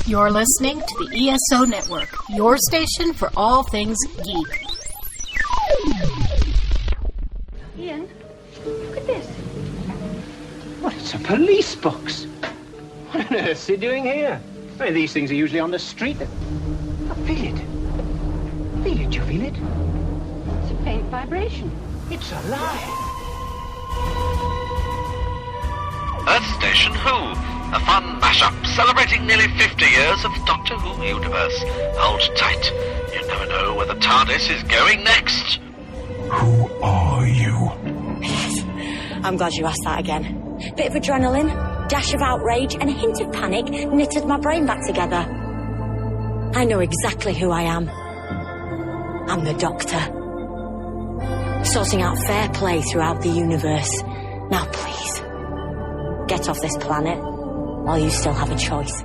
You're listening to the ESO Network, your station for all things geek. Ian, look at this. What, it's a police box. What on earth is he doing here? I mean, these things are usually on the street. Oh, feel it. Feel it, you feel it? It's a faint vibration. It's alive. Earth Station Who, a fun mashup celebrating nearly 50 years of Doctor Who universe. Hold tight. You never know where the TARDIS is going next. Who are you? I'm glad you asked that again. Bit of adrenaline, dash of outrage, and a hint of panic knitted my brain back together. I know exactly who I am. I'm the Doctor. Sorting out fair play throughout the universe. Now please, get off this planet while you still have a choice.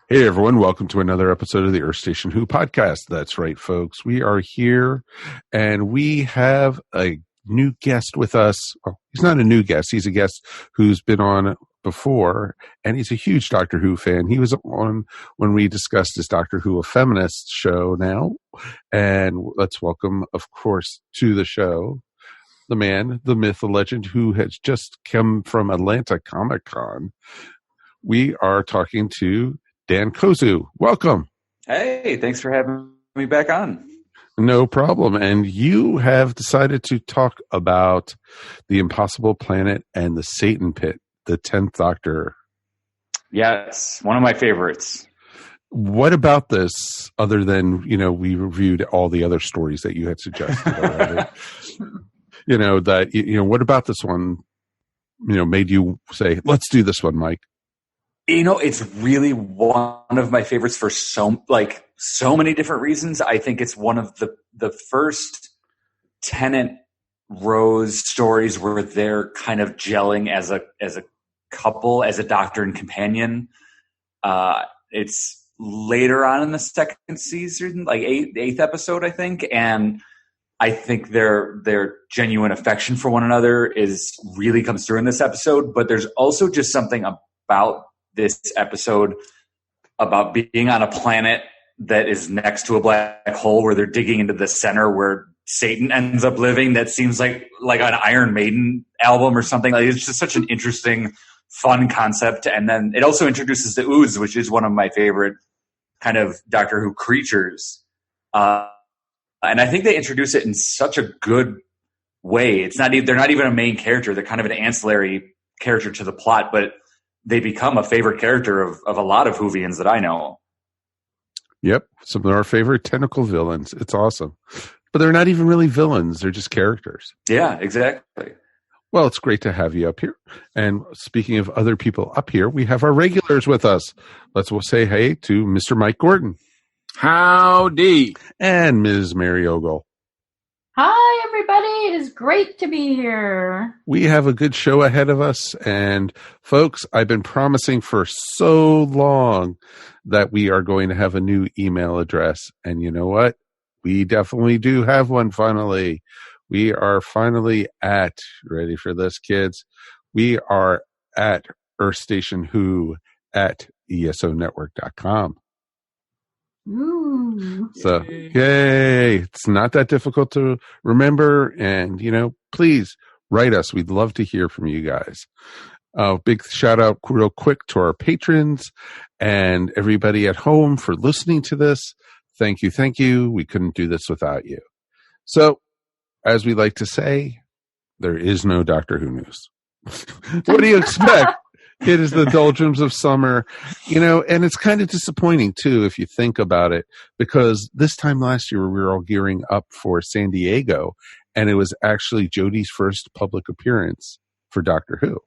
Hey everyone, welcome to another episode of the Earth Station Who podcast. That's right, folks. We are here and we have a new guest with us. Well, he's not a new guest. He's a guest who's been on before, and he's a huge Doctor Who fan. He was on when we discussed his Doctor Who, a feminist show now. And let's welcome, of course, to the show, the man, the myth, the legend, who has just come from Atlanta Comic-Con. We are talking to Dan Kozuh. Welcome. Hey, thanks for having me back on. No problem. And you have decided to talk about the Impossible Planet and the Satan Pit, the 10th Doctor. Yes, one of my favorites. What about this, other than, we reviewed all the other stories that you had suggested already? What about this one, made you say, let's do this one, Mike? It's really one of my favorites for so many different reasons. I think it's one of the first Tennant Rose stories where they're kind of gelling as a couple, as a doctor and companion. It's later on in the second season, like eighth episode, I think, and I think their genuine affection for one another really comes through in this episode. But there's also just something about this episode about being on a planet that is next to a black hole where they're digging into the center where Satan ends up living. That seems like an Iron Maiden album or something. Like, it's just such an interesting, fun concept. And then it also introduces the Ooze, which is one of my favorite kind of Doctor Who creatures. And I think they introduce it in such a good way. They're not even a main character. They're kind of an ancillary character to the plot, but they become a favorite character of a lot of Whovians that I know. Yep. Some of our favorite tentacle villains. It's awesome. But they're not even really villains. They're just characters. Yeah, exactly. Well, it's great to have you up here. And speaking of other people up here, we have our regulars with us. Let's say hey to Mr. Mike Gordon. Howdy. And Ms. Mary Ogle. Hi, everybody. It is great to be here. We have a good show ahead of us. And folks, I've been promising for so long that we are going to have a new email address. And you know what? We definitely do have one finally. We are finally at, ready for this, kids? We are at earthstationwho@esonetwork.com. Ooh. So, yay. It's not that difficult to remember. And, please write us. We'd love to hear from you guys. Big shout out real quick to our patrons and everybody at home for listening to this. Thank you. Thank you. We couldn't do this without you. So, as we like to say, there is no Doctor Who news. What do you expect? It is the doldrums of summer, and it's kind of disappointing, too, if you think about it, because this time last year, we were all gearing up for San Diego, and it was actually Jodie's first public appearance for Doctor Who.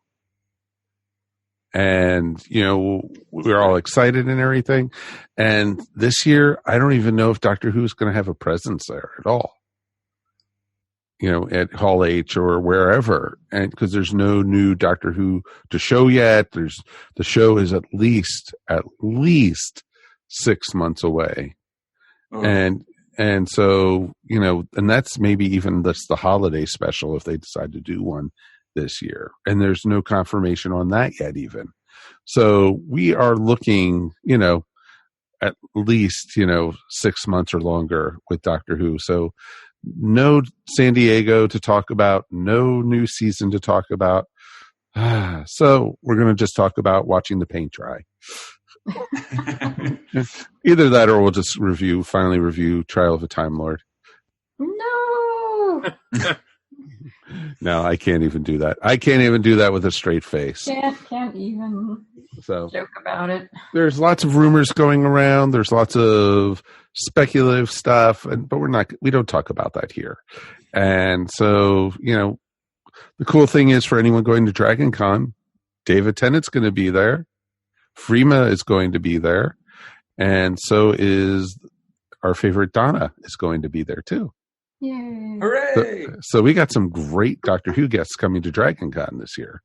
And, we were all excited and everything. And this year, I don't even know if Doctor Who is going to have a presence there at all. At Hall H or wherever, and because there's no new Doctor Who to show yet. The show is at least 6 months away, and so and that's maybe even the holiday special if they decide to do one this year, and there's no confirmation on that yet even. So we are looking, at least, 6 months or longer with Doctor Who. So no San Diego to talk about, no new season to talk about. So we're going to just talk about watching the paint dry. Either that or we'll just finally review Trial of a Time Lord. No. No, I can't even do that. I can't even do that with a straight face. Can't even joke about it. There's lots of rumors going around. There's lots of speculative stuff, but we don't talk about that here. And so, the cool thing is for anyone going to Dragon Con, David Tennant's going to be there. Freema is going to be there. And so is our favorite Donna is going to be there too. Yay. Hooray! So we got some great Doctor Who guests coming to Dragon Con this year.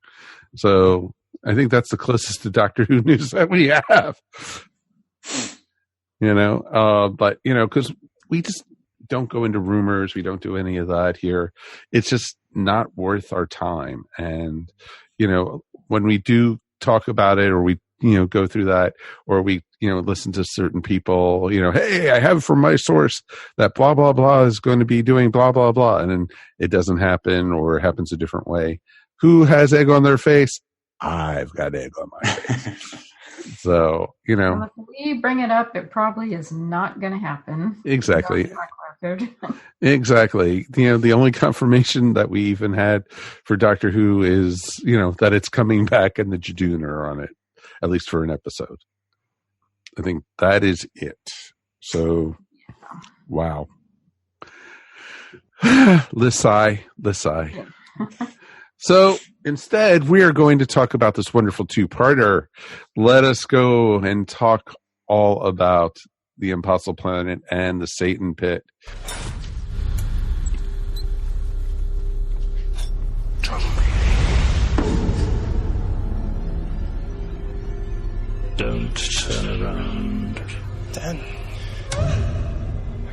So I think that's the closest to Doctor Who news that we have. But because we just don't go into rumors, we don't do any of that here. It's just not worth our time. And when we do talk about it, or we go through that, or we listen to certain people, hey, I have from my source that blah blah blah is going to be doing blah blah blah, and then it doesn't happen, or it happens a different way. Who has egg on their face? I've got egg on my face. So Well, if we bring it up, it probably is not going to happen. Exactly. Exactly. The only confirmation that we even had for Doctor Who is, that it's coming back and the Jadoon are on it, at least for an episode. I think that is it. So, wow. Lisai. So instead, we are going to talk about this wonderful two-parter. Let us go and talk all about the Impossible Planet and the Satan Pit. Don't turn around. Dan.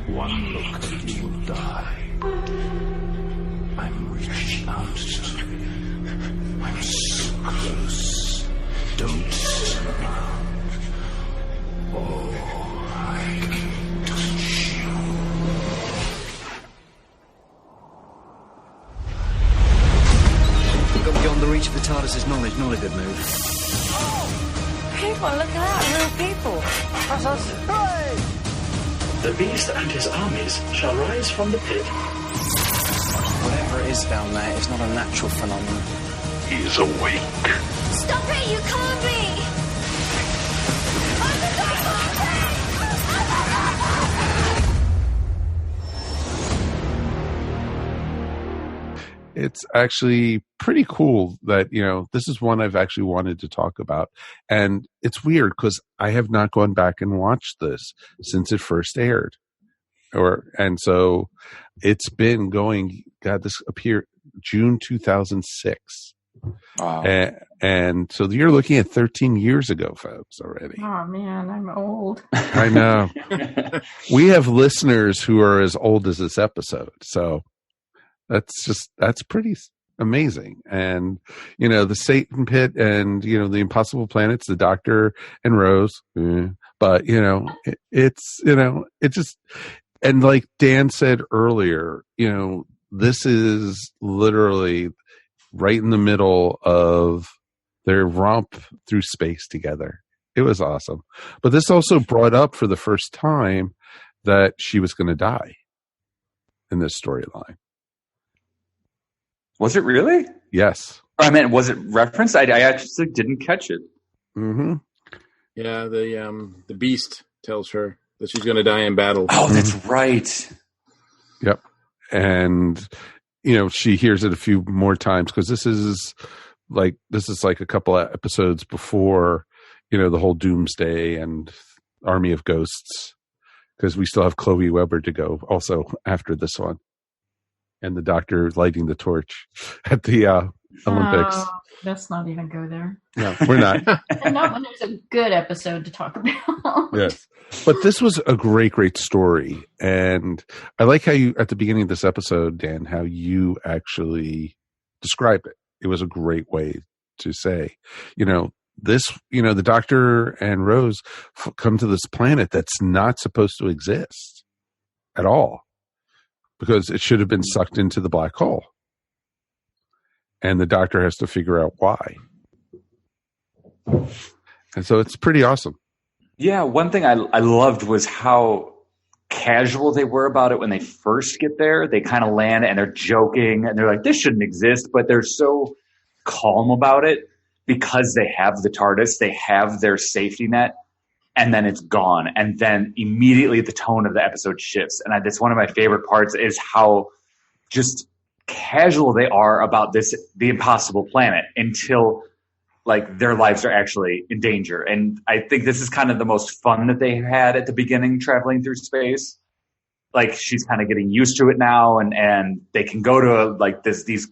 One look and you will die. I'm reaching out to you. I'm so close. Don't turn around. Oh, I can touch you. Got beyond the reach of the TARDIS's knowledge. Not a good move. People, look at that, real people. That's us. Hooray! The beast and his armies shall rise from the pit. Whatever it is down there, it's not a natural phenomenon. He is awake. Stop it, you can't be! It's actually pretty cool that, this is one I've actually wanted to talk about. And it's weird because I have not gone back and watched this since it first aired. And so it's been going, this appeared June 2006. Wow. And so you're looking at 13 years ago, folks, already. Oh, man, I'm old. I know. We have listeners who are as old as this episode. So that's pretty amazing. And, the Satan Pit and, the Impossible Planets, the Doctor and Rose. But, it's just, and like Dan said earlier, this is literally right in the middle of their romp through space together. It was awesome. But this also brought up for the first time that she was going to die in this storyline. Was it really? Yes. I mean, was it referenced? I actually didn't catch it. Mm-hmm. Yeah, the Beast tells her that she's going to die in battle. Oh, that's right. Yep. And, she hears it a few more times because this is like a couple of episodes before, the whole Doomsday and Army of Ghosts, because we still have Chloe Weber to go also after this one. And the Doctor lighting the torch at the Olympics. Let's not even go there. No, we're not. And not when there's a good episode to talk about. Yes. But this was a great, great story. And I like how you, at the beginning of this episode, Dan, how you actually described it. It was a great way to say, this, the Doctor and Rose come to this planet that's not supposed to exist at all, because it should have been sucked into the black hole. And the Doctor has to figure out why. And so it's pretty awesome. Yeah, one thing I loved was how casual they were about it when they first get there. They kind of land and they're joking and they're like, this shouldn't exist, but they're so calm about it because they have the TARDIS, they have their safety net, and then it's gone. And then immediately the tone of the episode shifts. And that's one of my favorite parts, is how just casual they are about the impossible planet until like their lives are actually in danger. And I think this is kind of the most fun that they had at the beginning, traveling through space. Like, she's kind of getting used to it now, and they can go to like these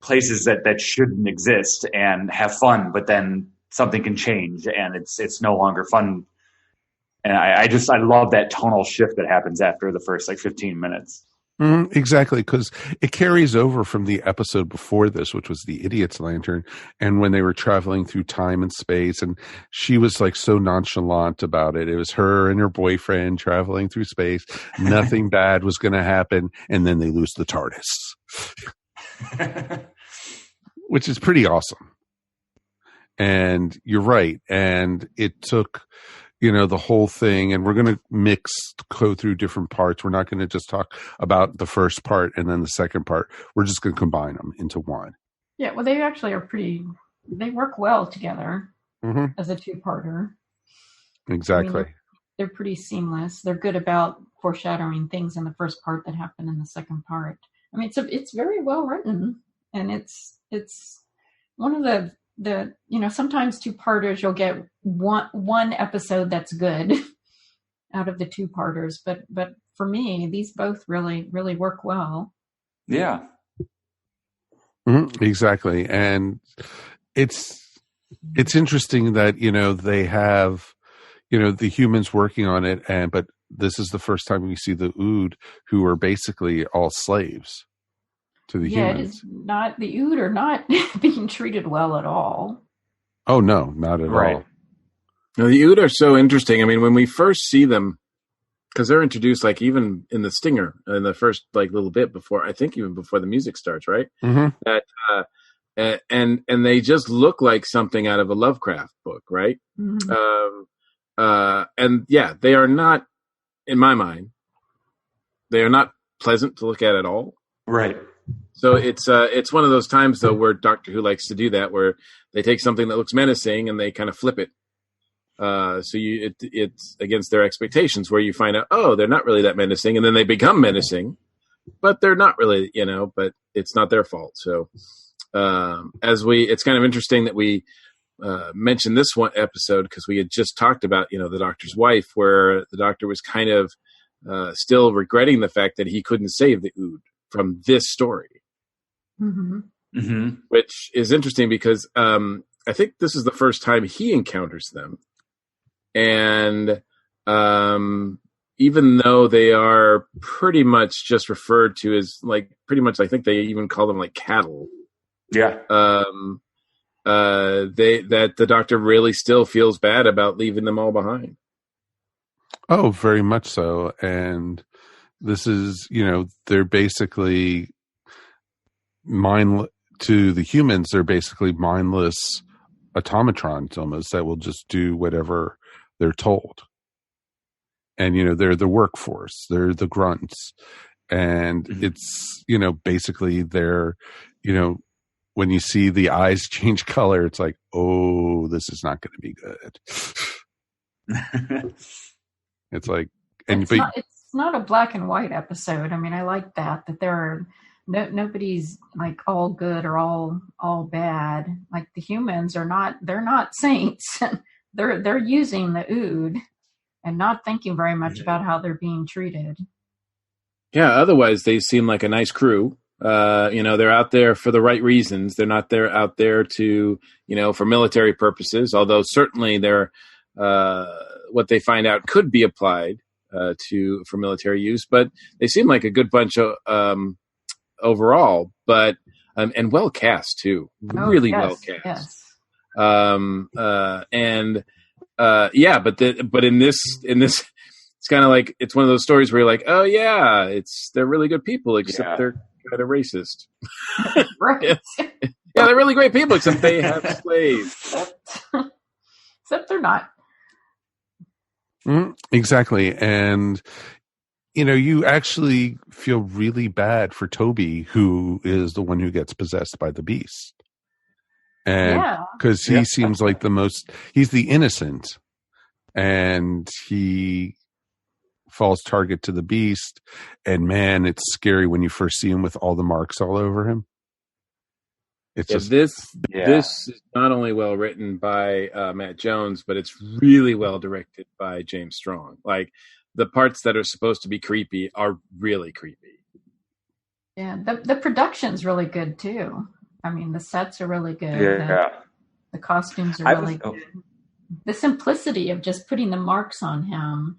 places that shouldn't exist and have fun, but then something can change and it's no longer fun. And I love that tonal shift that happens after the first like 15 minutes. Exactly, because it carries over from the episode before this, which was the Idiot's Lantern, and when they were traveling through time and space, and she was like so nonchalant about it. It was her and her boyfriend traveling through space. Nothing bad was going to happen, and then they lose the TARDIS, which is pretty awesome. And you're right, and it took the whole thing, and we're going to go through different parts. We're not going to just talk about the first part and then the second part. We're just going to combine them into one. Yeah, well, they actually are they work well together as a two-parter. Exactly. I mean, they're pretty seamless. They're good about foreshadowing things in the first part that happen in the second part. I mean, it's very well written, and it's one of the sometimes two-parters you'll get one episode that's good out of the two-parters, but for me, these both really, really work well. Yeah. Exactly. And it's interesting that, they have, the humans working on it, but this is the first time we see the Ood, who are basically all slaves to the humans. It is not, the Ood are not being treated well at all. Oh, no, not at all. No, the Ood are so interesting. I mean, when we first see them, because they're introduced like even in the stinger in the first like little bit before, I think even before the music starts, right? That and they just look like something out of a Lovecraft book, right? And yeah, they are not, in my mind, they are not pleasant to look at all. Right. So it's one of those times though where Doctor Who likes to do that, where they take something that looks menacing and they kind of flip it. So it's against their expectations, where you find out, oh, they're not really that menacing, and then they become menacing, but they're not really, but it's not their fault. So it's kind of interesting that we mentioned this one episode, because we had just talked about, the Doctor's wife, where the Doctor was kind of still regretting the fact that he couldn't save the Ood from this story. Which is interesting because I think this is the first time he encounters them. And even though they are pretty much just referred to as like, pretty much, I think they even call them like cattle. Yeah. That the Doctor really still feels bad about leaving them all behind. Oh, very much so. And this is, they're basically to the humans, they're basically mindless automatrons almost that will just do whatever they're told. And, they're the workforce, they're the grunts. And it's, basically they're, when you see the eyes change color, it's like, oh, this is not going to be good. It's like, it's not a black and white episode. I mean, I like that there are nobody's like all good or all bad. Like the humans they're not saints. they're using the Ood and not thinking very much about how they're being treated. Yeah. Otherwise they seem like a nice crew. They're out there for the right reasons. They're not out there to, for military purposes, although certainly they're, what they find out could be applied for military use, but they seem like a good bunch of overall, but and well cast too, really well cast. Yes. But in this, it's kind of like it's one of those stories where you're like, oh yeah, they're really good people, except they're kind of racist. Right. Yeah, they're really great people, except they have slaves. Except they're not. Exactly. And, you actually feel really bad for Toby, who is the one who gets possessed by the beast. And because he seems like he's the innocent, and he falls target to the beast. And man, it's scary when you first see him with all the marks all over him. This is not only well written by Matt Jones, but it's really well directed by James Strong. Like the parts that are supposed to be creepy are really creepy. Yeah, the production's really good too. I mean, the sets are really good. Yeah. The costumes are really good. The simplicity of just putting the marks on him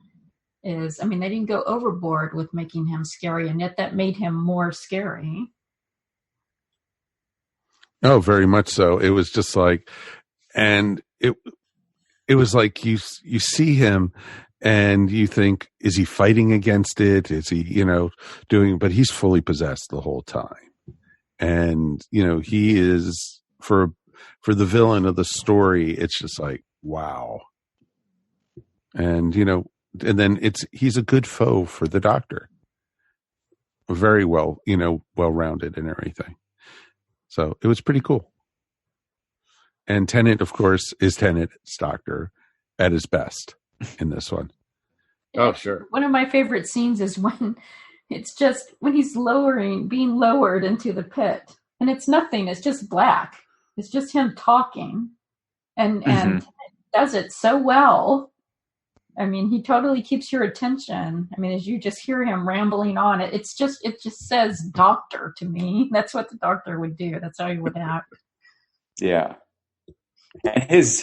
is, I mean, they didn't go overboard with making him scary, and yet that made him more scary. Oh, very much so. It was just like, and it was like you see him and you think, is he fighting against it? Is he, doing, but he's fully possessed the whole time. And, he is for the villain of the story. It's just like, wow. And, and then he's a good foe for the Doctor. Very well, well-rounded and everything. So it was pretty cool. And Tennant, of course, is Tennant's Doctor at his best in this one. Oh, sure. One of my favorite scenes is when he's being lowered into the pit. And it's nothing. It's just black. It's just him talking. And Tennant does it so well. I mean, he totally keeps your attention. I mean, as you just hear him rambling on, it just says Doctor to me. That's what the Doctor would do. That's how he would act. Yeah. And his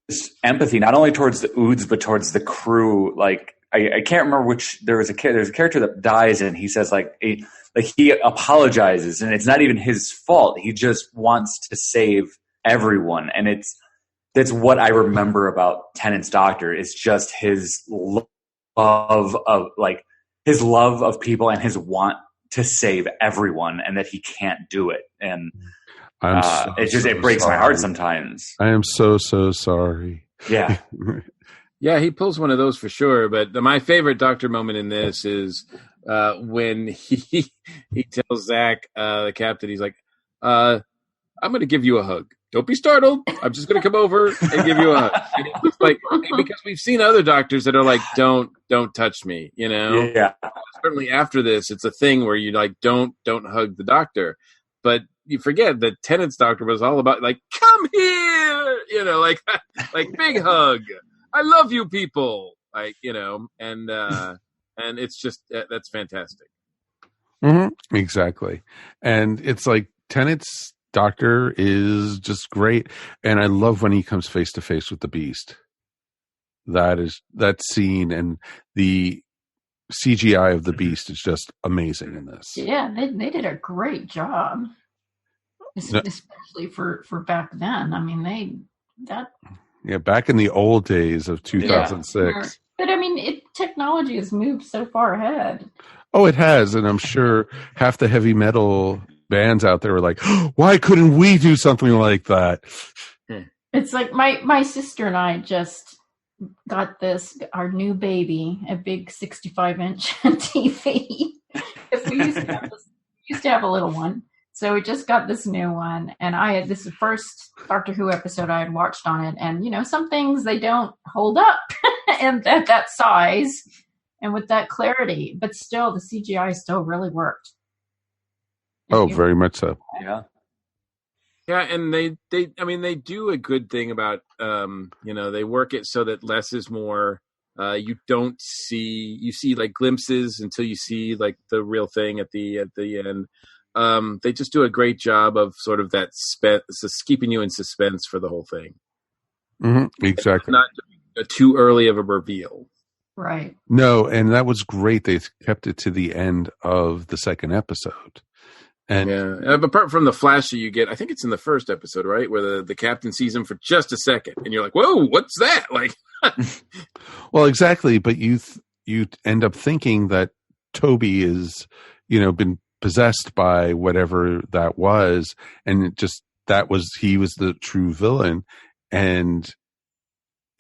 just empathy, not only towards the Oods, but towards the crew. Like, I can't remember which, there's a character that dies and he says he apologizes and it's not even his fault. He just wants to save everyone. And that's what I remember about Tennant's Doctor is just his love of people and his want to save everyone, and that he can't do it. And it breaks my heart sometimes. I am so sorry. Yeah. Yeah, he pulls one of those for sure. But my favorite Doctor moment in this is when he tells Zach, the captain, he's like, I'm going to give you a hug. Don't be startled. I'm just going to come over and give you a hug. And it's like, because we've seen other doctors that are like, don't touch me, Yeah. Certainly after this, it's a thing where you like, don't hug the Doctor. But you forget that Tennant's Doctor was all about like, come here, like big hug. I love you people. Like, and it's just, that's fantastic. Mm-hmm. Exactly. And it's like Tennant's Doctor is just great, and I love when he comes face to face with the Beast. That scene and the CGI of the Beast is just amazing in this. Yeah, they did a great job, especially for back then. I mean, back in the old days of 2006. Yeah. But I mean, technology has moved so far ahead. Oh, it has, and I'm sure half the heavy metal bands out there were like, oh, why couldn't we do something like that? It's like my sister and I just got our new baby, a big 65-inch TV. Because we used to have a little one. So we just got this new one, and this is the first Doctor Who episode I had watched on it, and some things they don't hold up and that size and with that clarity, but still the CGI still really worked. Oh, very much so. Yeah. Yeah, and they do a good thing about they work it so that less is more. You see like glimpses until you see like the real thing at the end. They just do a great job of sort of that keeping you in suspense for the whole thing. Mm-hmm, exactly. It's not too early of a reveal. Right. No, and that was great. They kept it to the end of the second episode. And apart from the flash that you get, I think it's in the first episode, right, where the captain sees him for just a second, and you're like, "Whoa, what's that?" Like, well, exactly. But you end up thinking that Toby is, been possessed by whatever that was, and he was the true villain, and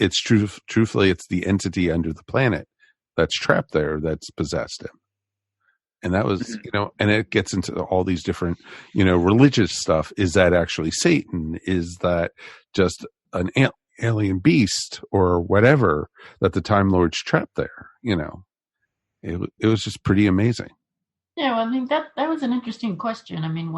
it's truthfully, it's the entity under the planet that's trapped there that's possessed him. And that was, and it gets into all these different, religious stuff. Is that actually Satan? Is that just an alien beast or whatever that the Time Lord's trapped there? It was just pretty amazing. Yeah, well, I mean, that was an interesting question. I mean,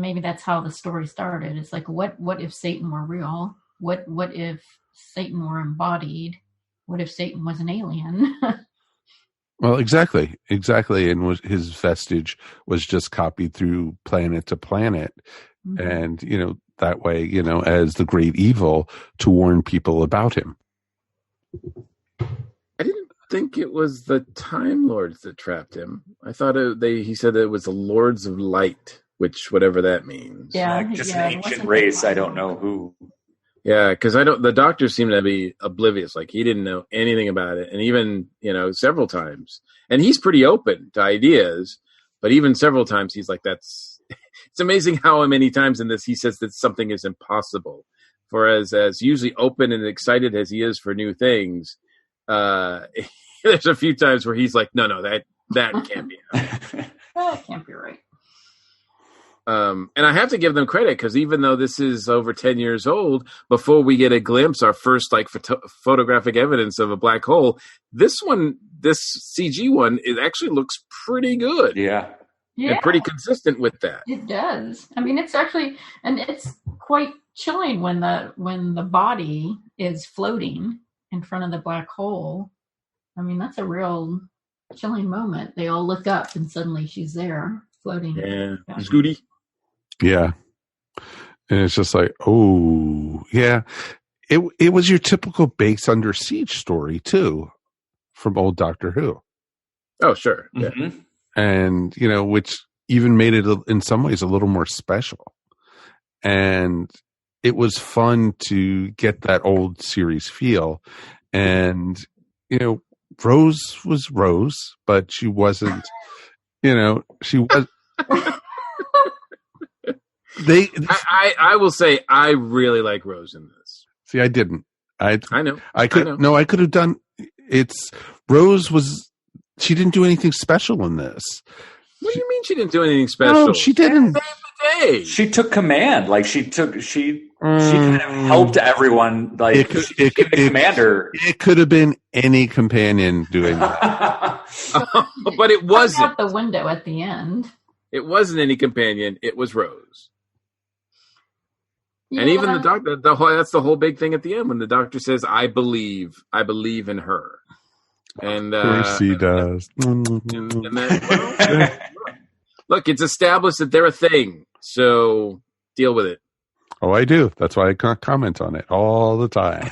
maybe that's how the story started. It's like, what if Satan were real? What if Satan were embodied? What if Satan was an alien? Well, exactly. And his vestige was just copied through planet to planet. Mm-hmm. And, that way, as the great evil to warn people about him. I didn't think it was the Time Lords that trapped him. I thought he said it was the Lords of Light, which whatever that means. Yeah, just an ancient race. I don't know who. Yeah, because the doctor seemed to be oblivious. Like, he didn't know anything about it. And even, several times. And he's pretty open to ideas, but even several times he's like, it's amazing how many times in this he says that something is impossible. For as usually open and excited as he is for new things, there's a few times where he's like, no, that can't be happening. That can't be right. And I have to give them credit, because even though this is over 10 years old, before we get a glimpse, our first photographic evidence of a black hole, this CG one, it actually looks pretty good. Yeah. Yeah. And pretty consistent with that. It does. I mean, it's actually, and it's quite chilling when the body is floating in front of the black hole. I mean, that's a real chilling moment. They all look up and suddenly she's there floating. Yeah. Scooty. Yeah. And it's just like, oh, yeah. It was your typical base under siege story, too, from old Doctor Who. Oh, sure. Yeah. Mm-hmm. And, which even made it in some ways a little more special. And it was fun to get that old series feel. And, Rose was Rose, but she wasn't, she was. I will say I really like Rose in this. See, I didn't. I know. I could have done. Rose was. She didn't do anything special in this. What do you mean she didn't do anything special? No, she didn't. She took command. Like she kind of helped everyone. Like the commander. It could have been any companion doing that. But it wasn't. Out the window at the end. It wasn't any companion. It was Rose. Yeah. And even the doctor, that's the whole big thing at the end when the doctor says, I believe in her. And of course he does. And then, look, it's established that they're a thing. So deal with it. Oh, I do. That's why I comment on it all the time.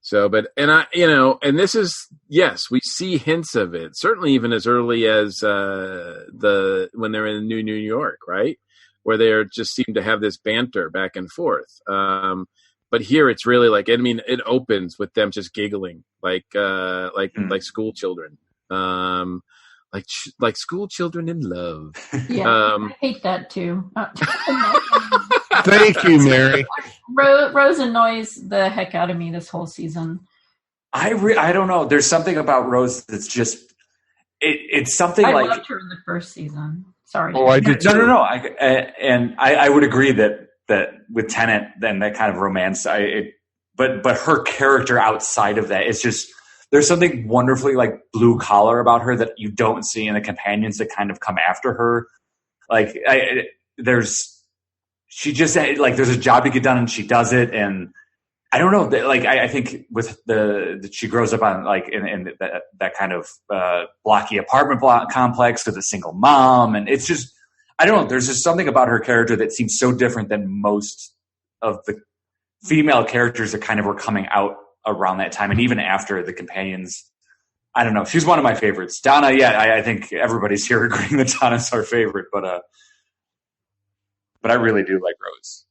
So, and this is, yes, we see hints of it. Certainly even as early as when they're in New York, right? Where they just seem to have this banter back and forth. But here it's really like, it opens with them just giggling like school children. Like school children in love. Yeah, I hate that too. Thank you, Mary. Rose annoys the heck out of me this whole season. I don't know. There's something about Rose that's just it's something I like loved her in the first season. Sorry. Oh, I did too. No. I would agree that with Tennant, then that kind of romance. But her character outside of that is just. There's something wonderfully like blue collar about her that you don't see in the companions that kind of come after her. Like there's a job to get done and she does it. And I don't know, like I think with that she grows up on like in that kind of blocky apartment block complex with a single mom. And it's just, I don't know. There's just something about her character that seems so different than most of the female characters that kind of were coming out around that time, and even after the companions I don't know. She's one of my favorites. Donna, I think everybody's here agreeing that Donna's our favorite, but I really do like Rose.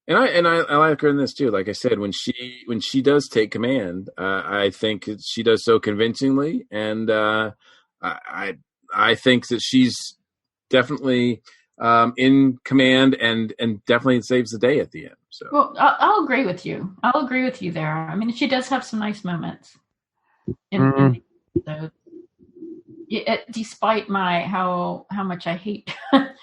And I like her in this too. Like I said, when she does take command, I think she does so convincingly, and I think that she's definitely in command and definitely saves the day at the end. So, well, I'll agree with you. I'll agree with you there. I mean, she does have some nice moments in the episode. Despite how much I hate her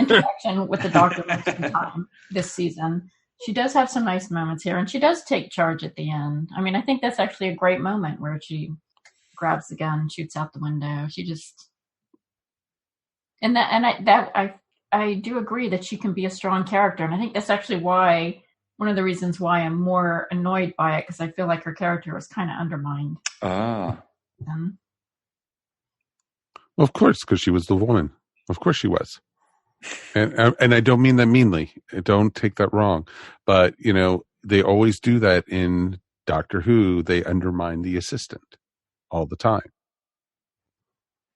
interaction with the Doctor most of the time this season, she does have some nice moments here, and she does take charge at the end. I mean, I think that's actually a great moment where she grabs the gun and shoots out the window. She just, I do agree that she can be a strong character, and I think that's actually one of the reasons why I'm more annoyed by it, because I feel like her character was kind of undermined. Well, of course, because she was the woman. Of course she was. And I don't mean that meanly. Don't take that wrong. But, they always do that in Doctor Who. They undermine the assistant all the time.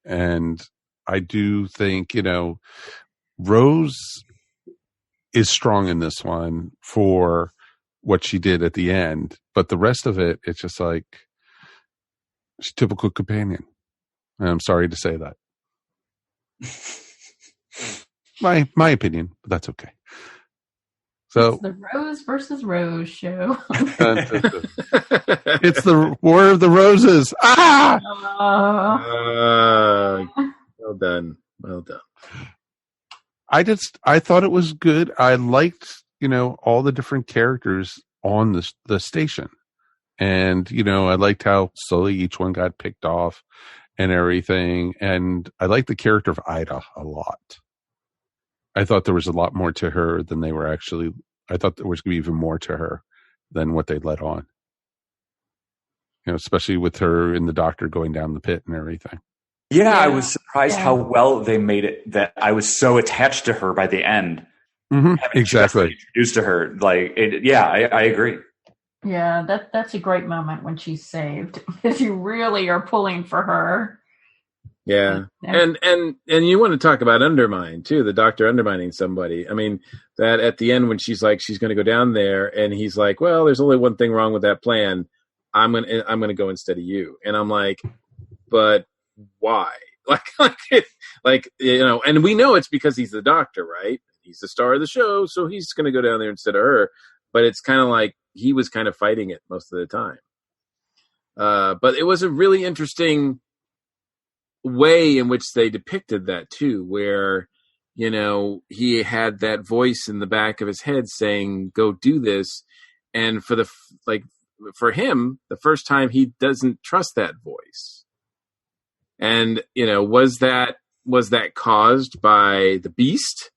And I do think, Rose is strong in this one for what she did at the end. But the rest of it, it's just like, she's typical companion. And I'm sorry to say that. My opinion, but that's okay. So it's the Rose versus Rose show. It's the War of the Roses. Ah! Well done. I thought it was good. I liked, all the different characters on the station. And, I liked how slowly each one got picked off and everything. And I liked the character of Ida a lot. I thought there was a lot more to her than they were actually. I thought there was going to be even more to her than what they let on. Especially with her and the Doctor going down the pit and everything. Yeah, I was surprised how well they made it that I was so attached to her by the end. Mm-hmm. Exactly. Introduced to her. I agree. Yeah, that's a great moment when she's saved, because you really are pulling for her. Yeah. And you want to talk about undermine too, the Doctor undermining somebody. I mean, that at the end when she's like, she's going to go down there, and he's like, well, there's only one thing wrong with that plan. I'm going to go instead of you. And I'm like, but why? And we know it's because he's the Doctor, right? He's the star of the show, so he's going to go down there instead of her. But it's kind of like he was kind of fighting it most of the time. But it was a really interesting way in which they depicted that too, where, he had that voice in the back of his head saying, go do this. And for him, the first time, he doesn't trust that voice. And, was that caused by the Beast?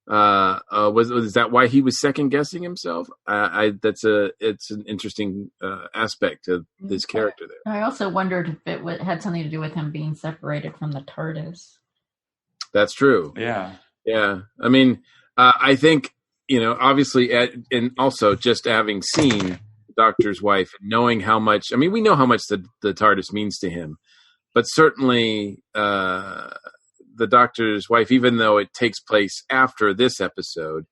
Was that why he was second guessing himself? It's an interesting aspect of this character there. I also wondered if it had something to do with him being separated from the TARDIS. That's true. Yeah. I mean, I think obviously, and also just having seen the Doctor's wife, and knowing how much. I mean, we know how much the TARDIS means to him, but certainly. The Doctor's wife, even though it takes place after this episode,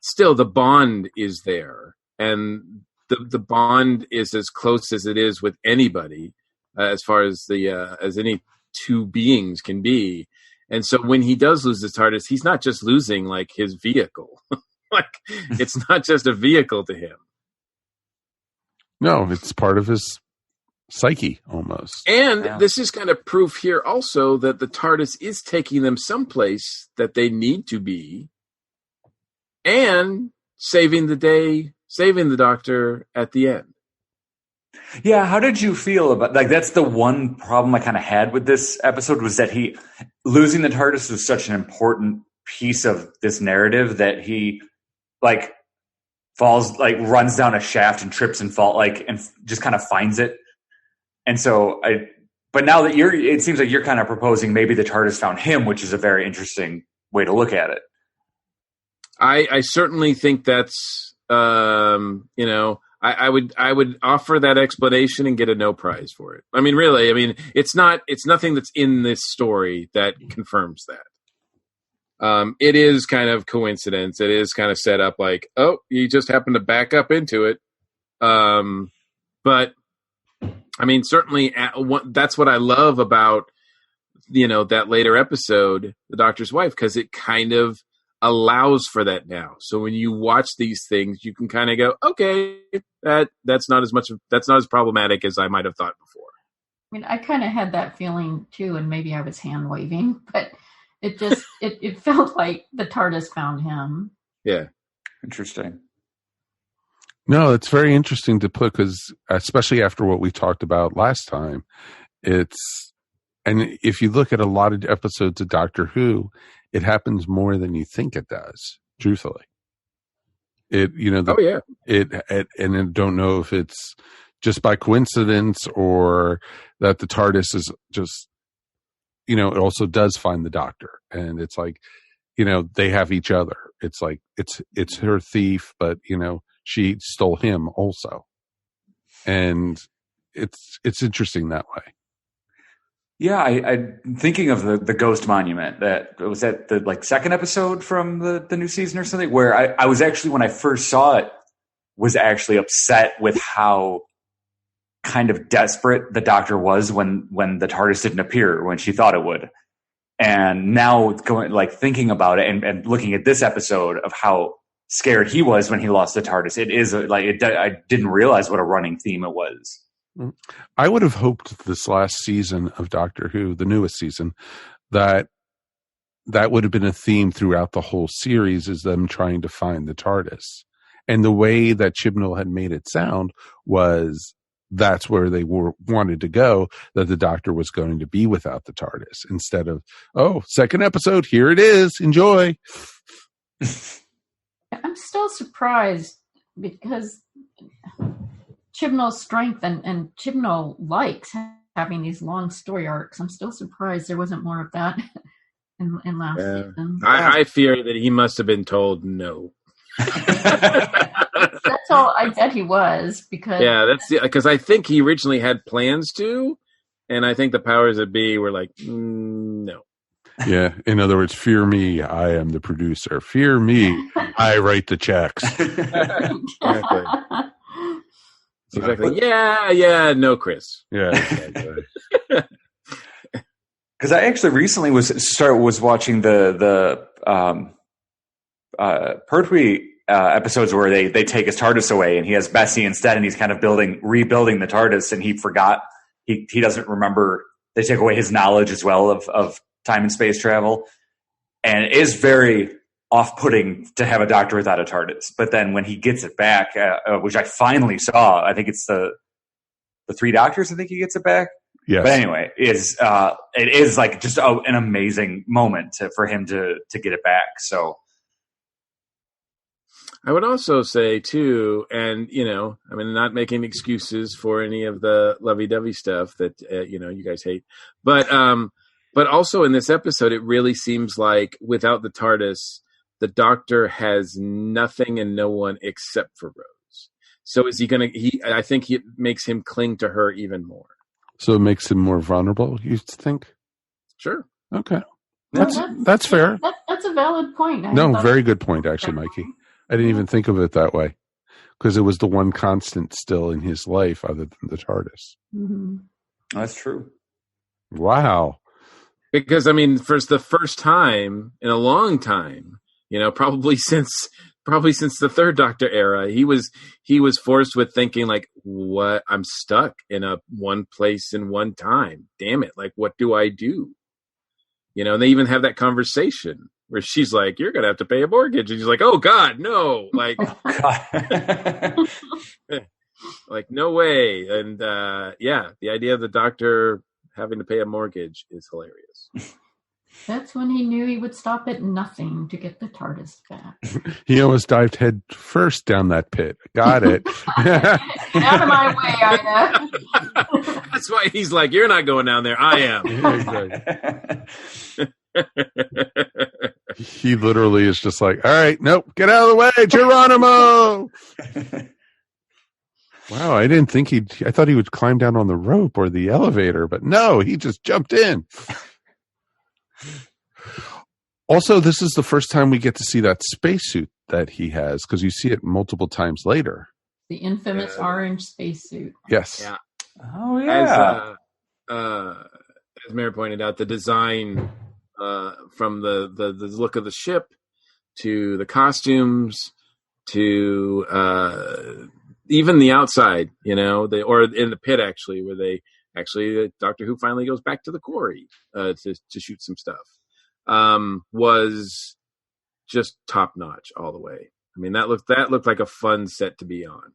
still the bond is there, and the bond is as close as it is with anybody, as far as as any two beings can be. And so when he does lose his TARDIS, he's not just losing like his vehicle, it's not just a vehicle to him. No, it's part of his psyche almost. And this is kind of proof here also that the TARDIS is taking them someplace that they need to be, and saving the day, saving the Doctor at the end. Yeah, how did you feel about that's the one problem I kind of had with this episode, was that losing the TARDIS was such an important piece of this narrative that he falls, runs down a shaft and trips and and just kind of finds it. And so but now that it seems like you're kind of proposing maybe the TARDIS found him, which is a very interesting way to look at it. I certainly think that's, I I would offer that explanation and get a no prize for it. I mean, really, it's nothing that's in this story that confirms that. It is kind of coincidence. It is kind of set up like, oh, you just happen to back up into it. But I mean, certainly that's what I love about, that later episode, The Doctor's Wife, because it kind of allows for that now. So when you watch these things, you can kind of go, okay, that's not as problematic as I might have thought before. I mean, I kind of had that feeling too, and maybe I was hand waving, but it just it felt like the TARDIS found him. Yeah, interesting. No, it's very interesting to put, because especially after what we talked about last time, and if you look at a lot of episodes of Doctor Who, it happens more than you think it does, truthfully. And I don't know if it's just by coincidence or that the TARDIS is just, it also does find the Doctor. And it's like, they have each other. It's like, it's her thief, but, she stole him also. And it's interesting that way. Yeah, I'm thinking of the Ghost Monument that was at the second episode from the new season or something, where I was actually, when I first saw it, was actually upset with how kind of desperate the Doctor was when the TARDIS didn't appear when she thought it would. And now thinking about it and looking at this episode of how scared he was when he lost the TARDIS, it is I didn't realize what a running theme it was. I would have hoped this last season of Doctor Who, the newest season, that would have been a theme throughout the whole series, is them trying to find the TARDIS. And the way that Chibnall had made it sound was that's where they wanted to go, that the Doctor was going to be without the TARDIS, instead of, second episode, here it is, enjoy. I'm still surprised because Chibnall's strength and Chibnall likes having these long story arcs. I'm still surprised there wasn't more of that in last season. I fear that he must have been told no. That's all I bet he was, because I think he originally had plans to, and I think the powers that be were like, no. Yeah, in other words, fear me, I am the producer. Fear me, I write the checks. Exactly. Yeah, no, Chris. Yeah, exactly. Because I actually recently was watching the Pertwee episodes where they take his TARDIS away and he has Bessie instead, and he's kind of rebuilding the TARDIS, and he forgot he doesn't remember. They take away his knowledge as well of time and space travel, and it is very off-putting to have a Doctor without a TARDIS. But then when he gets it back, which I finally saw, I think it's the Three Doctors. I think he gets it back. Yes. But anyway, it is like just an amazing moment for him to get it back. So I would also say too, and not making excuses for any of the lovey-dovey stuff that you guys hate, but also in this episode, it really seems like without the TARDIS, the Doctor has nothing and no one except for Rose. So is he going to? I think it makes him cling to her even more. So it makes him more vulnerable, you think? Sure. Okay. That's fair. That's a valid point. Very good point, actually, Mikey. I didn't even think of it that way, because it was the one constant still in his life other than the TARDIS. Mm-hmm. That's true. Wow. Because, for the first time in a long time, probably since the Third Doctor era, he was forced with thinking like, what? I'm stuck in one place in one time. Damn it. Like, what do I do? And they even have that conversation where she's like, you're going to have to pay a mortgage. And he's like, oh God, no. Like, like, no way. And, the idea of the Doctor having to pay a mortgage is hilarious. That's when he knew he would stop at nothing to get the TARDIS back. He almost dived head first down that pit. Got it. Out of my way, I know. That's why he's like, you're not going down there. I am. Yeah, exactly. He literally is just like, all right, nope, get out of the way, Geronimo. Wow, I didn't think I thought he would climb down on the rope or the elevator, but no, he just jumped in. Also, this is the first time we get to see that spacesuit that he has, because you see it multiple times later. The infamous orange spacesuit. Yes. Yeah. Oh, yeah. As Mary pointed out, the design from the look of the ship to the costumes to even the outside, or in the pit actually, where Doctor Who finally goes back to the quarry to shoot some stuff, was just top notch all the way. I mean, that looked like a fun set to be on.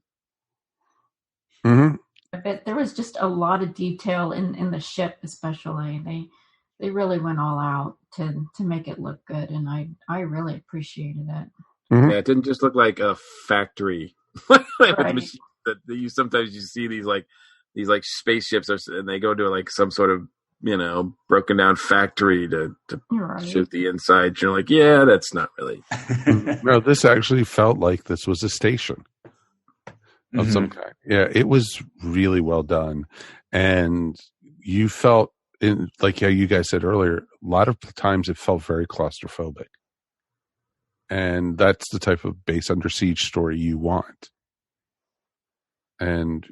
Mm-hmm. I bet there was just a lot of detail in the ship, especially. They really went all out to make it look good, and I really appreciated it. Mm-hmm. Yeah, it didn't just look like a factory. Right. That sometimes you see these spaceships, and they go to like some sort of broken down factory to shoot the inside. You're like, yeah, that's not really. No, this actually felt like this was a station of some kind. Yeah, it was really well done, and you felt like how you guys said earlier. A lot of times, it felt very claustrophobic. And that's the type of base under siege story you want. And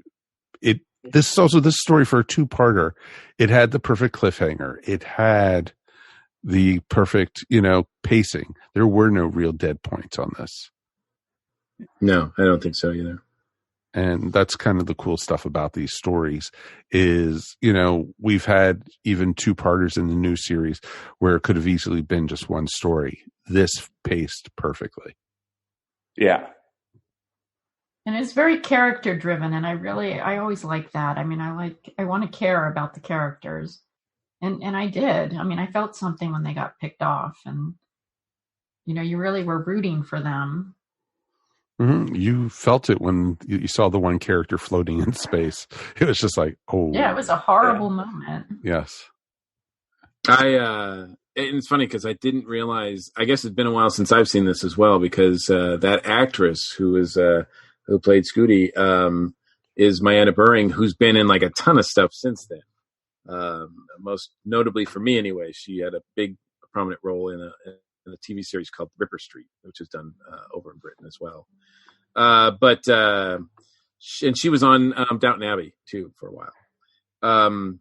this story for a two-parter, it had the perfect cliffhanger. It had the perfect, pacing. There were no real dead points on this. No, I don't think so either. And that's kind of the cool stuff about these stories is, we've had even two-parters in the new series where it could have easily been just one story. This paced perfectly. Yeah. And it's very character driven, and I always like that. I mean, I want to care about the characters. And I did. I mean, I felt something when they got picked off, and you really were rooting for them. Mm-hmm. You felt it when you saw the one character floating in space. It was just like, oh. Yeah, it was a horrible moment. Yes. It's funny because I didn't realize, I guess it's been a while since I've seen this as well, because that actress who played Scooty is Mayanna Buring, who's been in like a ton of stuff since then. Most notably for me anyway, she had a prominent role in a TV series called Ripper Street, which is done over in Britain as well. And she was on Downton Abbey too for a while.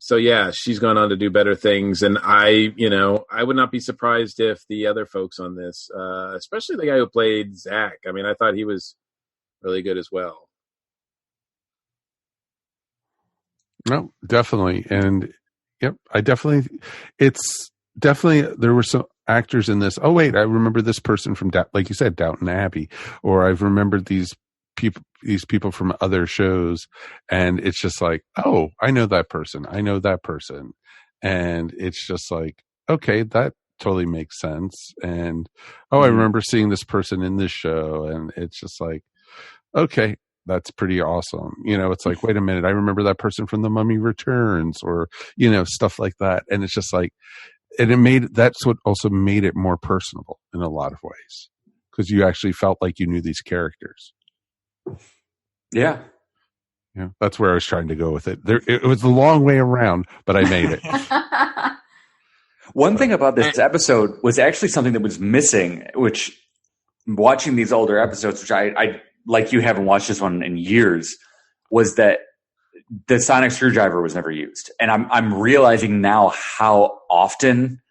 So yeah, she's gone on to do better things, and I would not be surprised if the other folks on this, especially the guy who played Zach, I mean, I thought he was really good as well. No, definitely. And yep, it's definitely, there were some actors in this. Oh wait, I remember this person from, like you said, Downton Abbey, or I've remembered these people from other shows, and it's just like, oh, I know that person. And it's just like, okay, that totally makes sense. And I remember seeing this person in this show, and it's just like, okay, that's pretty awesome. It's like, wait a minute, I remember that person from The Mummy Returns, or stuff like that. And it's just like, and that's what also made it more personable in a lot of ways, because you actually felt like you knew these characters. Yeah. Yeah, that's where I was trying to go with it. It was a long way around, but I made it. One thing about this episode was actually something that was missing, which watching these older episodes, which I like, you haven't watched this one in years, was that the sonic screwdriver was never used. And I'm realizing now how often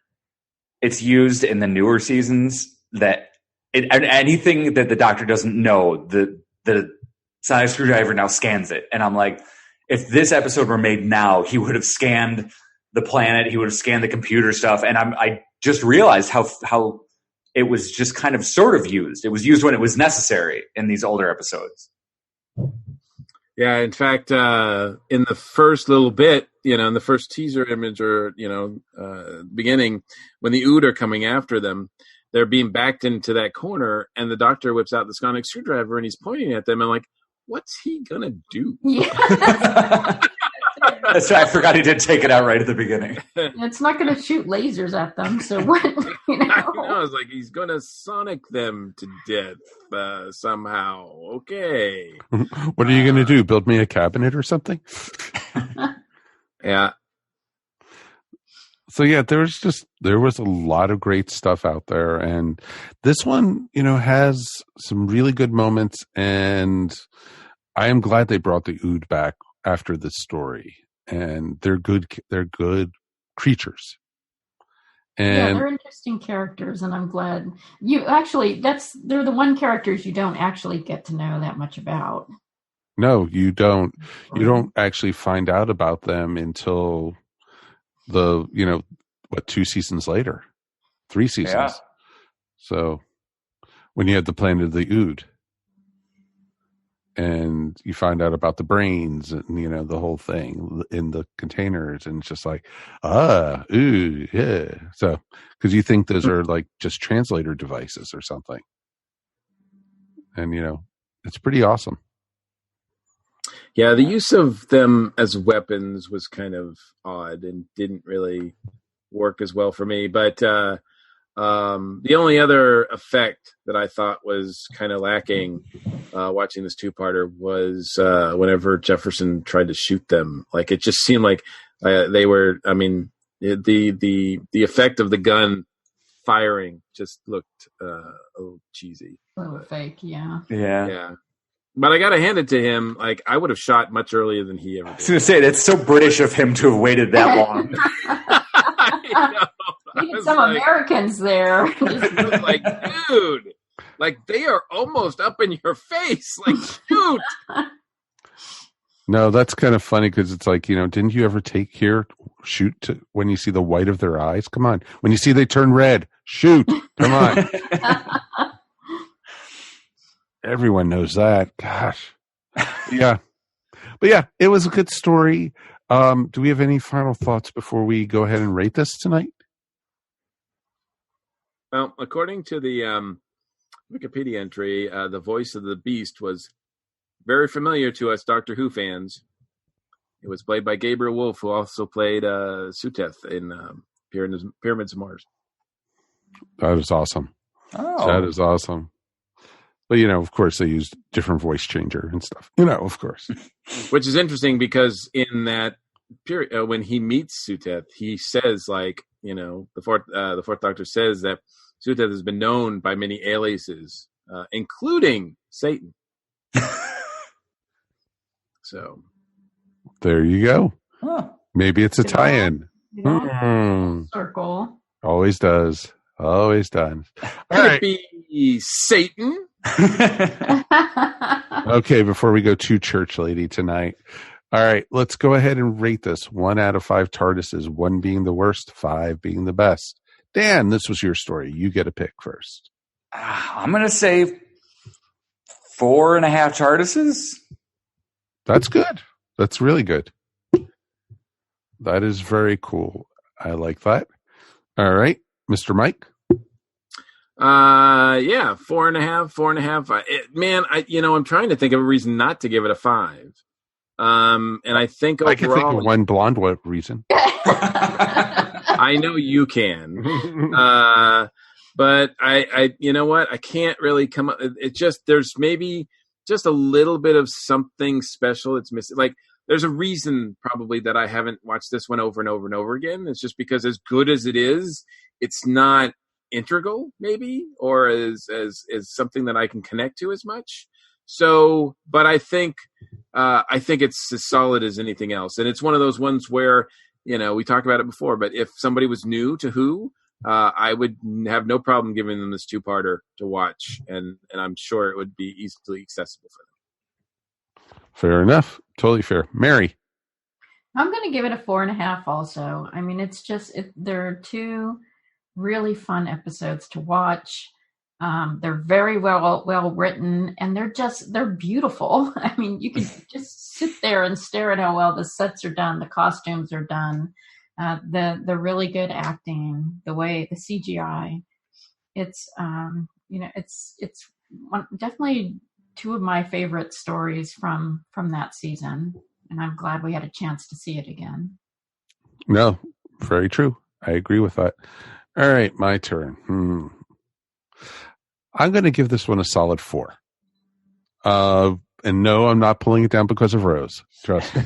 it's used in the newer seasons, that anything that the Doctor doesn't know, the sonic screwdriver now scans it. And I'm like, if this episode were made now, he would have scanned the planet, he would have scanned the computer stuff. And I just realized how it was just kind of sort of used. It was used when it was necessary in these older episodes. Yeah, in fact, in the first little bit, in the first teaser image, or beginning, when the Ood are coming after them, they're being backed into that corner, and the Doctor whips out the sonic screwdriver and he's pointing at them. I'm like, what's he gonna do? Yeah. That's right. I forgot he did take it out right at the beginning. It's not going to shoot lasers at them, so what? You know? I know, it's like he's going to sonic them to death somehow. Okay. What are you going to do? Build me a cabinet or something? Yeah. So yeah, there was a lot of great stuff out there, and this one, has some really good moments, and I am glad they brought the Ood back after this story, and they're good creatures. And they're interesting characters, and I'm glad they're the one characters you don't actually get to know that much about. No, you don't. You don't actually find out about them until 2 seasons later, 3 seasons. Yeah. So when you have the Planet of the Ood, and you find out about the brains and the whole thing in the containers, and it's just like, ooh, yeah. So because you think those are like just translator devices or something, and it's pretty awesome. Yeah, the use of them as weapons was kind of odd and didn't really work as well for me. But the only other effect that I thought was kind of lacking watching this two-parter was whenever Jefferson tried to shoot them. Like, it just seemed like they were. I mean, the effect of the gun firing just looked a little cheesy, a little fake. Yeah. But I got to hand it to him. Like, I would have shot much earlier than he ever did. I was going to say, that's so British of him to have waited that long. Even some Americans there. Like, dude, like, they are almost up in your face. Like, shoot. No, that's kind of funny because it's like, didn't you ever shoot when you see the white of their eyes? Come on. When you see they turn red, shoot. Come on. Everyone knows that. Gosh. Yeah. But yeah, it was a good story. Do we have any final thoughts before we go ahead and rate this tonight? Well, according to the Wikipedia entry, the voice of the Beast was very familiar to us Doctor Who fans. It was played by Gabriel Wolfe, who also played Suteth in Pyramids of Mars. That is awesome. Oh. That is awesome. But, of course, they used different voice changer and stuff. Of course. Which is interesting because in that period, when he meets Suteth, he says, like, the fourth Doctor says that Suteth has been known by many aliases, including Satan. So. There you go. Huh. Maybe it's a tie-in. Circle. Always does. Always does. Could it be Satan? Okay, before we go to church lady tonight. All right, let's go ahead and rate this 1 out of 5 TARDISes, 1 being the worst, 5 being the best. Dan, this was your story. You get a pick first. I'm going to say 4.5 TARDISes. That's good. That's really good. That is very cool. I like that. All right, Mr. Mike. 4.5. Man, I'm trying to think of a reason not to give it a 5. And I think overall, I can think of one blonde reason. I know you can. But I you know what? I can't really come up. It just, there's maybe just a little bit of something special it's missing. Like, there's a reason probably that I haven't watched this one over and over and over again. It's just because as good as it is, it's not integral, maybe, or as something that I can connect to as much. So, but I think it's as solid as anything else. And it's one of those ones where, we talked about it before, but if somebody was new to Who, I would have no problem giving them this 2-parter to watch. And I'm sure it would be easily accessible for them. Fair enough. Totally fair. Mary. I'm going to give it a 4.5 also. I mean, it's just, there are 2 really fun episodes to watch. They're very well written, and they're beautiful. I mean, you can just sit there and stare at how well the sets are done, the costumes are done, the really good acting, the way the CGI. It's definitely 2 of my favorite stories from that season. and I'm glad we had a chance to see it again. No, very true. I agree with that. All right, my turn. I'm going to give this one a solid 4. And no, I'm not pulling it down because of Rose. Trust me.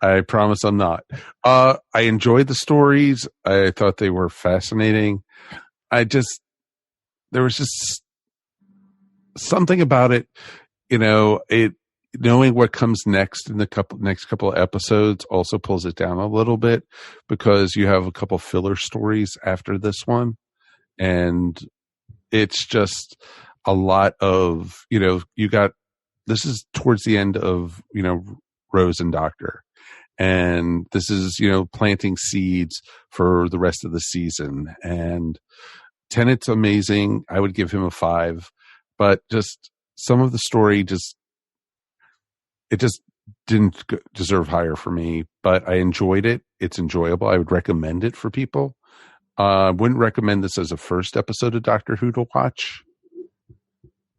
I promise I'm not. I enjoyed the stories. I thought they were fascinating. There was just something about it, knowing what comes next in the next couple of episodes also pulls it down a little bit because you have a couple filler stories after this one. And it's just a lot of, this is towards the end of, Rose and Doctor. And this is, planting seeds for the rest of the season. And Tennant's amazing. I would give him a 5, but just some of the story it just didn't deserve higher for me, but I enjoyed it. It's enjoyable. I would recommend it for people. I wouldn't recommend this as a first episode of Doctor Who to watch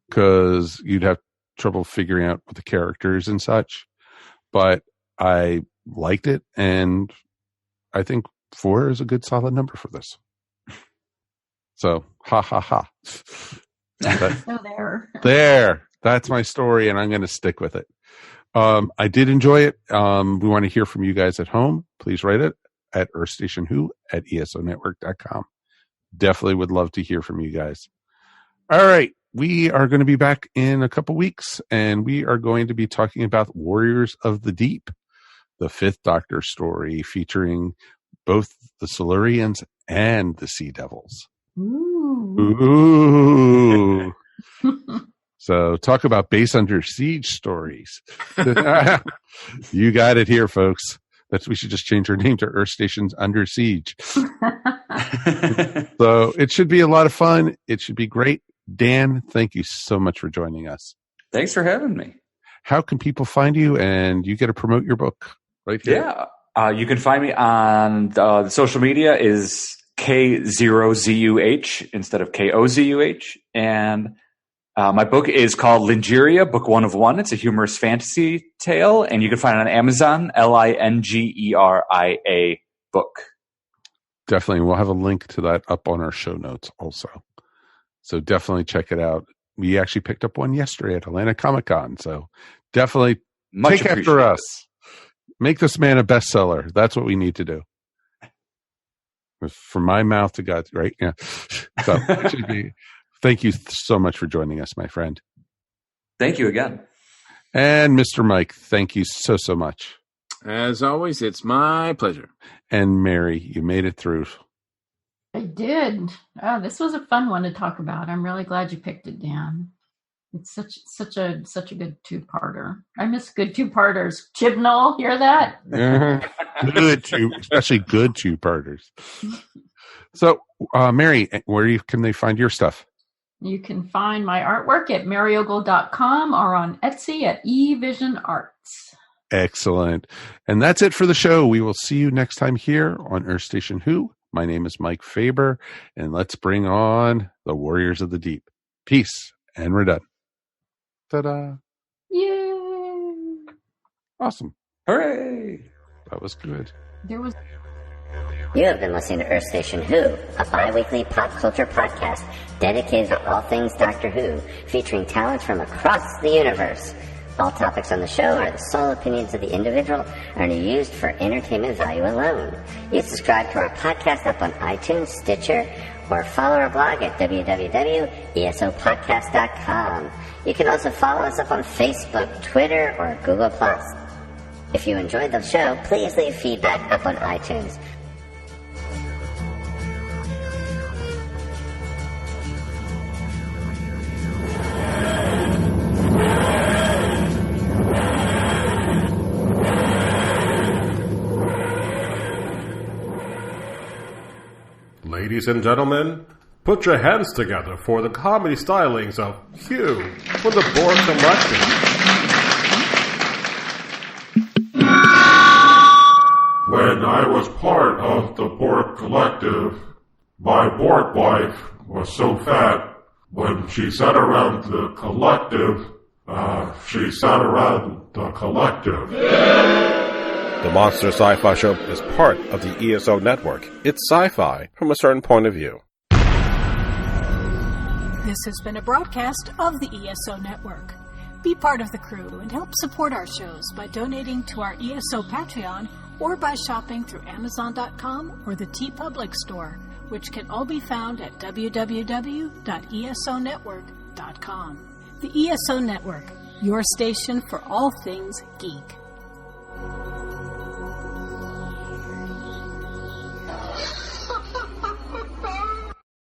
because you'd have trouble figuring out the characters and such, but I liked it, and I think 4 is a good solid number for this. So, ha ha ha. There. That's my story, and I'm going to stick with it. I did enjoy it. We want to hear from you guys at home. Please write it at earthstationwho@esonetwork.com. Definitely would love to hear from you guys. All right. We are going to be back in a couple weeks, and we are going to be talking about Warriors of the Deep, the 5th Doctor story featuring both the Silurians and the Sea Devils. Ooh. So talk about base under siege stories. You got it here, folks. We should just change our name to Earth Station's Under Siege. So it should be a lot of fun. It should be great. Dan, thank you so much for joining us. Thanks for having me. How can people find you? And you get to promote your book right here. Yeah. You can find me on the social media is K0ZUH instead of KOZUH. And my book is called Lingeria, Book 1 of 1. It's a humorous fantasy tale, and you can find it on Amazon, LINGERIA book. Definitely. We'll have a link to that up on our show notes also. So definitely check it out. We actually picked up one yesterday at Atlanta Comic-Con. So definitely take after us. Make this man a bestseller. That's what we need to do. From my mouth to God, right? Yeah. So it should be. Thank you so much for joining us, my friend. Thank you again. And Mr. Mike, thank you so much. As always, it's my pleasure. And Mary, you made it through. I did. Oh, this was a fun one to talk about. I'm really glad you picked it, Dan. It's such a good 2-parter. I miss good 2-parters. Chibnall, hear that? Especially good 2-parters. So, Mary, where can they find your stuff? You can find my artwork at maryogle.com or on Etsy at eVision Arts. Excellent. And that's it for the show. We will see you next time here on Earth Station Who. My name is Mike Faber, and let's bring on the Warriors of the Deep. Peace, and we're done. Ta-da. Yay. Awesome. Hooray. That was good. You have been listening to Earth Station Who, a bi-weekly pop culture podcast dedicated to all things Doctor Who, featuring talent from across the universe. All topics on the show are the sole opinions of the individual and are used for entertainment value alone. You subscribe to our podcast up on iTunes, Stitcher, or follow our blog at www.esopodcast.com. You can also follow us up on Facebook, Twitter, or Google+. If you enjoyed the show, please leave feedback up on iTunes. Ladies and gentlemen, put your hands together for the comedy stylings of Hugh from the Borg Collective. When I was part of the Borg Collective, my Borg wife was so fat, when she sat around the collective, She sat around the collective. The Monster Sci-Fi Show is part of the ESO network. It's sci-fi from a certain point of view. This has been a broadcast of the ESO network. Be part of the crew and help support our shows by donating to our ESO Patreon or by shopping through Amazon.com or the TeePublic store, which can all be found at www.esonetwork.com. The ESO Network, your station for all things geek.